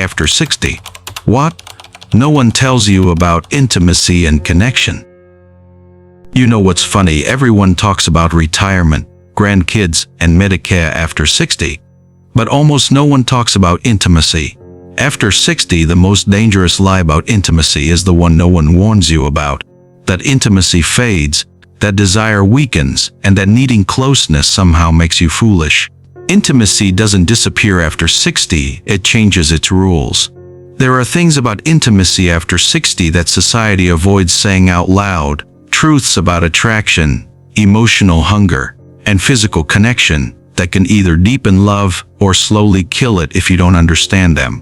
after 60. What? No one tells you about intimacy and connection. You know what's funny? Everyone talks about retirement, grandkids, and Medicare after 60. But almost no one talks about intimacy. After 60, the most dangerous lie about intimacy is the one no one warns you about. That intimacy fades, that desire weakens, and that needing closeness somehow makes you foolish. Intimacy doesn't disappear after 60, it changes its rules. There are things about intimacy after 60 that society avoids saying out loud. Truths about attraction, emotional hunger, and physical connection that can either deepen love or slowly kill it if you don't understand them.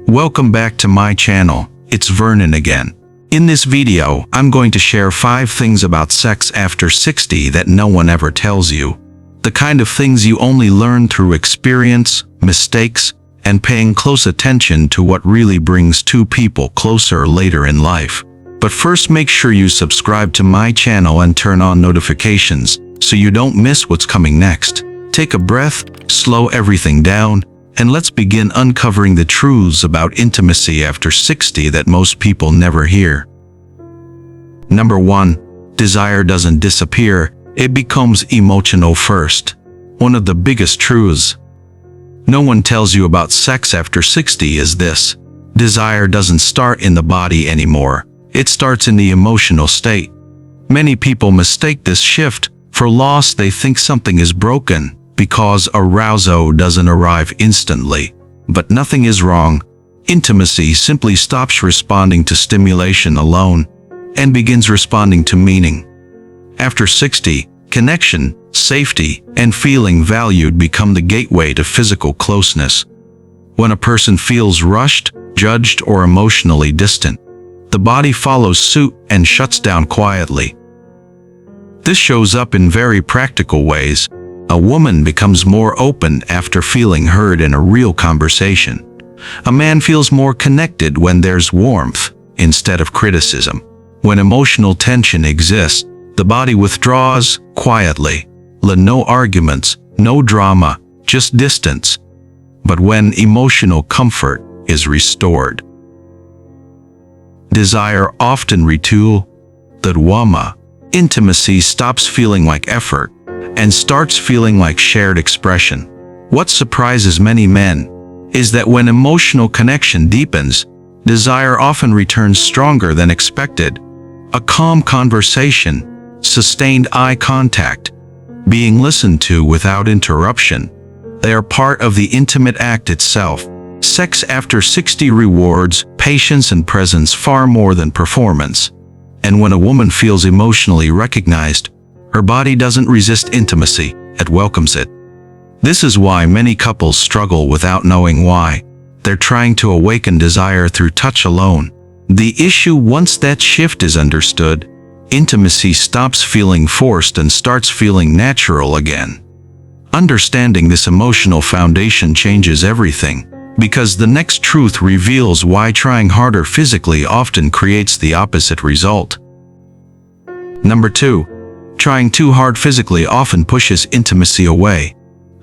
Welcome back to my channel, it's Vernon again. In this video, I'm going to share 5 things about sex after 60 that no one ever tells you. The kind of things you only learn through experience, mistakes, and paying close attention to what really brings two people closer later in life. But first, make sure you subscribe to my channel and turn on notifications so you don't miss what's coming next. Take a breath, slow everything down, and let's begin uncovering the truths about intimacy after 60 that most people never hear. Number 1. Desire doesn't disappear, it becomes emotional first. One of the biggest truths no one tells you about sex after 60 is this: desire doesn't start in the body anymore, it starts in the emotional state. Many people mistake this shift for loss. They think something is broken because arousal doesn't arrive instantly. But nothing is wrong. Intimacy simply stops responding to stimulation alone and begins responding to meaning. After 60, connection, safety, and feeling valued become the gateway to physical closeness. When a person feels rushed, judged, or emotionally distant, the body follows suit and shuts down quietly. This shows up in very practical ways. A woman becomes more open after feeling heard in a real conversation. A man feels more connected when there's warmth instead of criticism. When emotional tension exists, the body withdraws quietly. No arguments, no drama, just distance. But when emotional comfort is restored, desire often intimacy stops feeling like effort and starts feeling like shared expression. What surprises many men is that when emotional connection deepens, desire often returns stronger than expected. A calm conversation, sustained eye contact, being listened to without interruption, they are part of the intimate act itself. Sex after 60 rewards patience and presence far more than performance. And when a woman feels emotionally recognized, her body doesn't resist intimacy, it welcomes it. This is why many couples struggle without knowing why. They're trying to awaken desire through touch alone. The issue, once that shift is understood, intimacy stops feeling forced and starts feeling natural again. Understanding this emotional foundation changes everything, because the next truth reveals why trying harder physically often creates the opposite result. Number 2. Trying too hard physically often pushes intimacy away.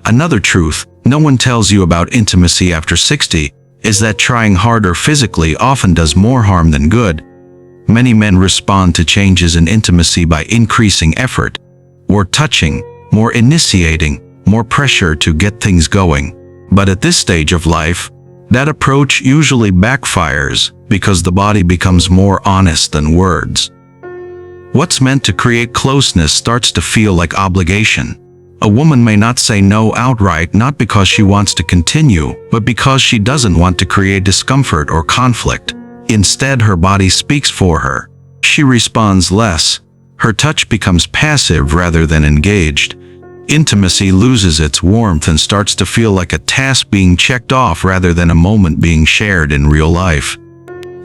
Another truth no one tells you about intimacy after 60 is that trying harder physically often does more harm than good. Many men respond to changes in intimacy by increasing effort, more touching, more initiating, more pressure to get things going. But at this stage of life, that approach usually backfires because the body becomes more honest than words. What's meant to create closeness starts to feel like obligation. A woman may not say no outright, not because she wants to continue, but because she doesn't want to create discomfort or conflict. Instead, her body speaks for her. She responds less. Her touch becomes passive rather than engaged. Intimacy loses its warmth and starts to feel like a task being checked off rather than a moment being shared in real life.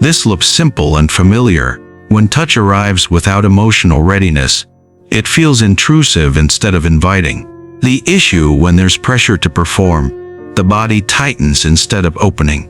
This looks simple and familiar. When touch arrives without emotional readiness, it feels intrusive instead of inviting. The issue, when there's pressure to perform, the body tightens instead of opening.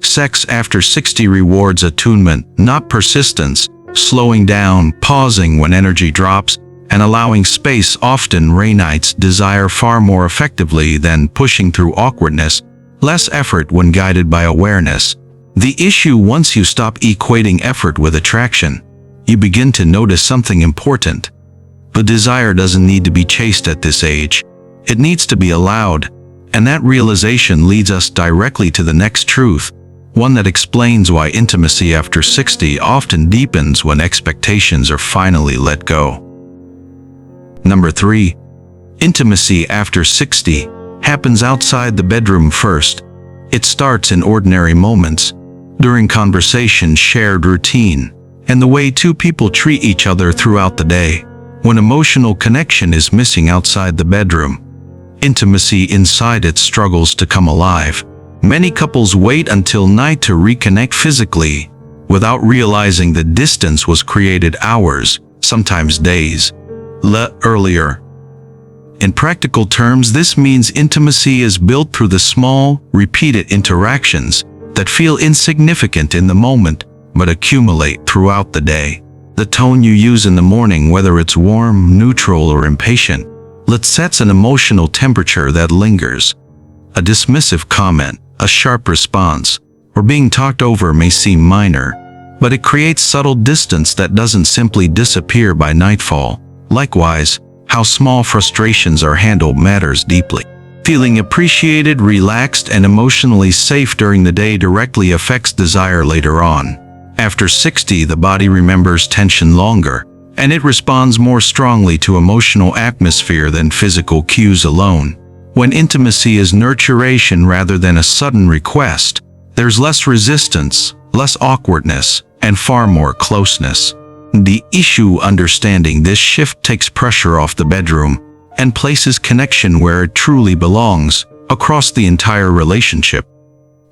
Sex after 60 rewards attunement, not persistence. Slowing down, pausing when energy drops, and allowing space often reignites desire far more effectively than pushing through awkwardness less effort when guided by awareness. The issue: once you stop equating effort with attraction, you begin to notice something important. The desire doesn't need to be chased at this age. It needs to be allowed. And that realization leads us directly to the next truth, one that explains why intimacy after 60 often deepens when expectations are finally let go. Number 3. Intimacy after 60 happens outside the bedroom first. It starts in ordinary moments, during conversation, shared routine, and the way two people treat each other throughout the day. When emotional connection is missing outside the bedroom, intimacy inside it struggles to come alive. Many couples wait until night to reconnect physically, without realizing the distance was created hours, sometimes days, earlier. In practical terms, this means intimacy is built through the small, repeated interactions that feel insignificant in the moment, but accumulate throughout the day. The tone you use in the morning, whether it's warm, neutral, or impatient, sets an emotional temperature that lingers. A dismissive comment, a sharp response, or being talked over may seem minor, but it creates subtle distance that doesn't simply disappear by nightfall. Likewise, how small frustrations are handled matters deeply. Feeling appreciated, relaxed, and emotionally safe during the day directly affects desire later on. After 60, the body remembers tension longer, and it responds more strongly to emotional atmosphere than physical cues alone. When intimacy is nurturation rather than a sudden request, there's less resistance, less awkwardness, and far more closeness. The issue: understanding this shift takes pressure off the bedroom and places connection where it truly belongs, across the entire relationship.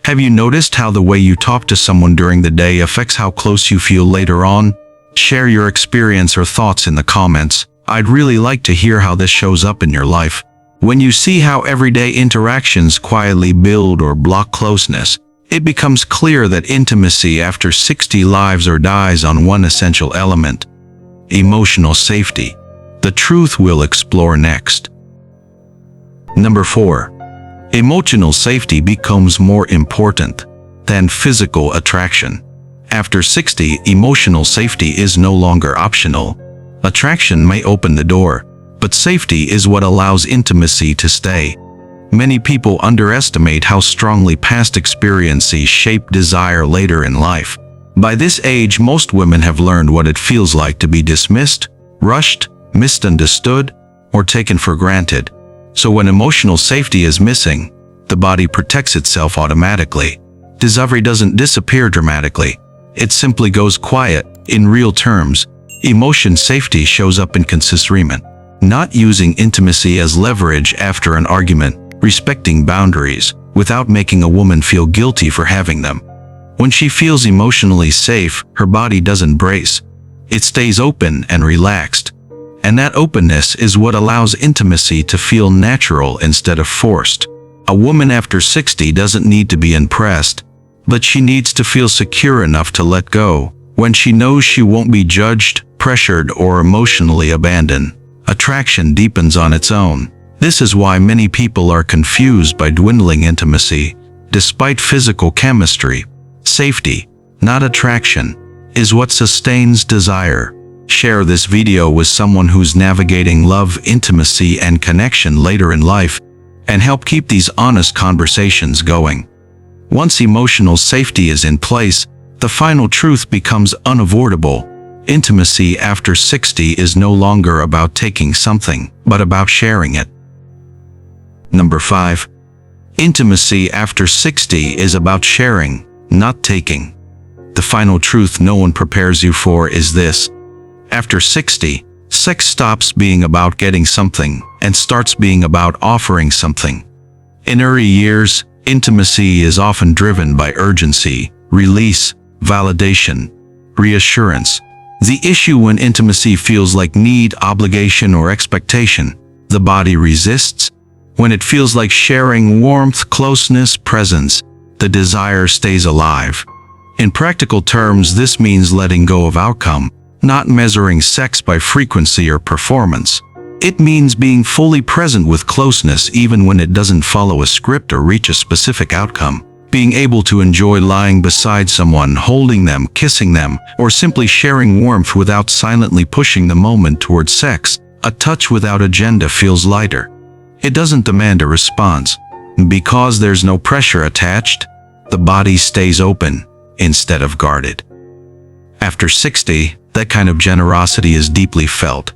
Have you noticed how the way you talk to someone during the day affects how close you feel later on? Share your experience or thoughts in the comments. I'd really like to hear how this shows up in your life. When you see how everyday interactions quietly build or block closeness, it becomes clear that intimacy after 60 lives or dies on one essential element: emotional safety. The truth we'll explore next. Number 4. Emotional safety becomes more important than physical attraction. After 60, emotional safety is no longer optional. Attraction may open the door, but safety is what allows intimacy to stay. Many people underestimate how strongly past experiences shape desire later in life. By this age, most women have learned what it feels like to be dismissed, rushed, misunderstood, or taken for granted. So when emotional safety is missing, the body protects itself automatically. Desire doesn't disappear dramatically. It simply goes quiet. In real terms, emotion safety shows up in consistent, not using intimacy as leverage after an argument, respecting boundaries without making a woman feel guilty for having them. When she feels emotionally safe, her body doesn't brace. It stays open and relaxed. And that openness is what allows intimacy to feel natural instead of forced. A woman after 60 doesn't need to be impressed, but she needs to feel secure enough to let go. When she knows she won't be judged, pressured, or emotionally abandoned, attraction deepens on its own. This is why many people are confused by dwindling intimacy. Despite physical chemistry, safety, not attraction, is what sustains desire. Share this video with someone who's navigating love, intimacy, and connection later in life, and help keep these honest conversations going. Once emotional safety is in place, the final truth becomes unavoidable. Intimacy after 60 is no longer about taking something, but about sharing it. Number 5. Intimacy after 60 is about sharing, not taking. The final truth no one prepares you for is this: after 60, sex stops being about getting something and starts being about offering something. In early years, intimacy is often driven by urgency, release, validation, reassurance. The issue: when intimacy feels like need, obligation, or expectation, the body resists. When it feels like sharing, warmth, closeness, presence, the desire stays alive. In practical terms, this means letting go of outcome, not measuring sex by frequency or performance. It means being fully present with closeness even when it doesn't follow a script or reach a specific outcome. Being able to enjoy lying beside someone, holding them, kissing them, or simply sharing warmth without silently pushing the moment towards sex. A touch without agenda feels lighter. It doesn't demand a response. Because there's no pressure attached, the body stays open instead of guarded. After 60, that kind of generosity is deeply felt.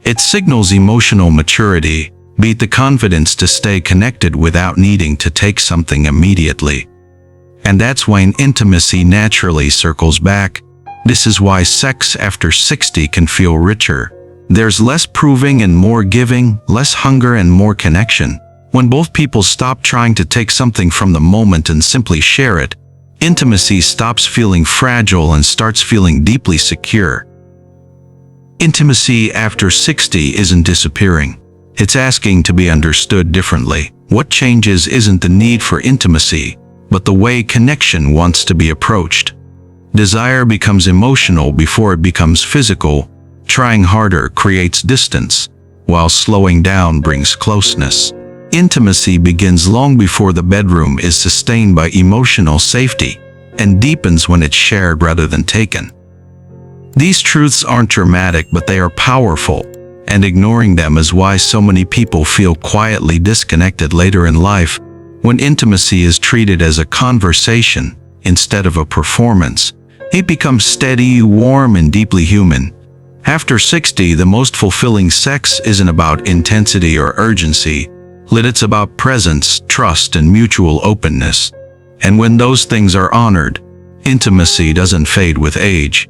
It signals emotional maturity, be it the confidence to stay connected without needing to take something immediately. And that's when intimacy naturally circles back. This is why sex after 60 can feel richer. There's less proving and more giving, less hunger and more connection. When both people stop trying to take something from the moment and simply share it, intimacy stops feeling fragile and starts feeling deeply secure. Intimacy after 60 isn't disappearing. It's asking to be understood differently. What changes isn't the need for intimacy, but the way connection wants to be approached. Desire becomes emotional before it becomes physical. Trying harder creates distance, while slowing down brings closeness. Intimacy begins long before the bedroom is sustained by emotional safety, and deepens when it's shared rather than taken. These truths aren't dramatic, but they are powerful, and ignoring them is why so many people feel quietly disconnected later in life. When intimacy is treated as a conversation instead of a performance, it becomes steady, warm, and deeply human. After 60, the most fulfilling sex isn't about intensity or urgency, it's about presence, trust, and mutual openness. And when those things are honored, intimacy doesn't fade with age.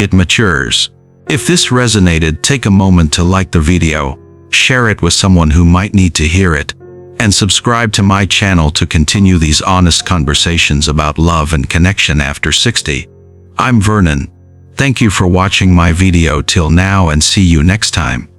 It matures. If this resonated, take a moment to like the video, share it with someone who might need to hear it, and subscribe to my channel to continue these honest conversations about love and connection after 60. I'm Vernon. Thank you for watching my video till now, and see you next time.